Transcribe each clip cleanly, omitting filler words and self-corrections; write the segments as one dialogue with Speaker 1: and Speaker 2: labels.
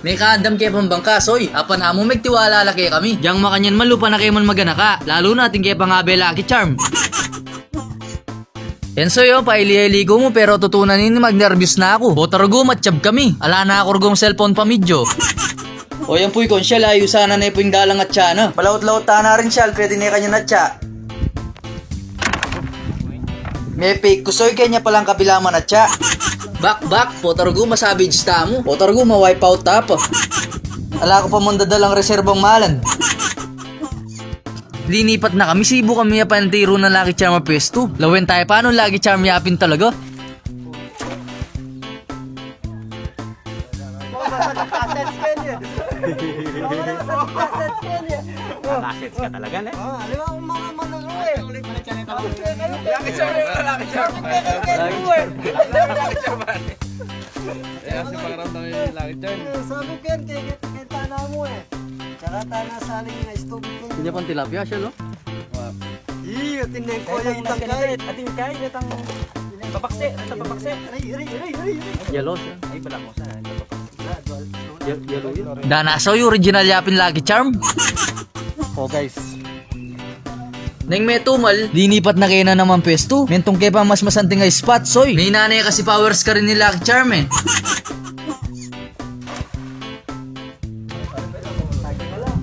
Speaker 1: May kaandam kaya pambangka, soy. Apan amo magtiwala laki kami. Yang makanyan malupa na kayo man maganaka. Lalo natin kaya pangabe Lucky Charm. Yan soy, paili-ligo mo pero tutunanin mag-nervous na ako. Botargo, matsyab kami. Ala na ako rugong cellphone pa medyo. O yan po'y konsyal, ayaw sana na po yung dalang at siya na. Malaot-laot na rin siya, pwede na kanya na siya. May fake kusoy kanya palang kabilaman at siya. Back, Botargo, masabi jista mo. Botargo, ma-wipe out tapo. Ala ko pa mong dadalang reserbang malan. Linipat na kami, sibo kami yapantiro na Lucky Charm pesto. Lawen tayo, paano Lucky Charm yapin talaga?
Speaker 2: Nakasets ka talaga, ne?
Speaker 3: Alam mo, mga manalo eh.
Speaker 2: Lucky Charm yun, Lucky Charm. Lucky Charm. Kaya kasi pakaramdam yung Lucky Charm.
Speaker 3: Sabi ko yan, kaya tana mo eh. Tsaka tana saling na stupid ko.
Speaker 1: Hindi pang tilapia siya, lo?
Speaker 3: Iyo, tineng ko yung itang kahit.
Speaker 2: Ating kahit itang papakse, itang papakse.
Speaker 3: Ray.
Speaker 1: Yellow siya.
Speaker 2: Ay, pala ko sana.
Speaker 1: Yellow yun. Danaso yung original yapin Lucky Charm.
Speaker 2: Oh guys.
Speaker 1: Neng may tumal, linipat na kayo na naman pesto. Mentong kaya pa mas masanting ay spot, soy. May nanay kasi powers ka rin ni Lucky Charm eh.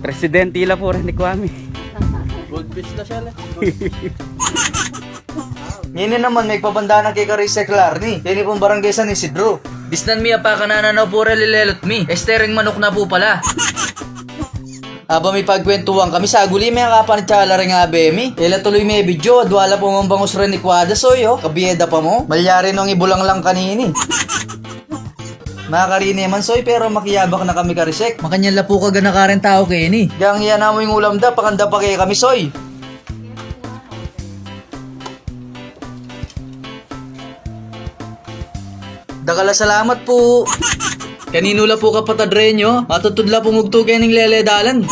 Speaker 2: Presidente ila po rin ni Kwame.
Speaker 1: Goldfish na siya lang. Ngayon naman, may pabanda na kay Carissa Clarny. Yan pong barangay San Isidro. Bisnan miya pa kanananaw po relilelot mi. Estering manok na po pala. Aba may pagkwentuhan kami sa guli may kapan tsala rin nga bemi. Ela tuloy may video, adwala po mong bangus rin ni Quada soy kabiyeda pa mo. Malyari nung ibulang lang kanini. Makarini man soy pero makiyabak na kami karisek. Makanyala po ka gana ka rin tao kay ni. Yang yan na mo yung ulam da, pakanda pa kay kami soy. Dagala salamat po. Kanino la po kapatadre nyo? Matutudla po mugtugay ng leledalan.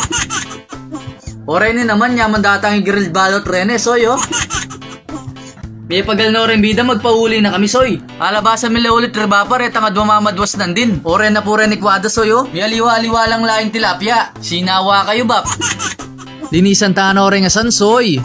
Speaker 1: Oray ni naman yaman datang i-grilled balot rene soy May pagal na rin bida magpauli na kami soy. Alabasa mila ulit rebapa retang at mamamadwas nandin. Oray na po rin ni Quada soy May aliwa-aliwa lang laing tilapia. Sinawa kayo bap. Linisan ta na rin nga san soy.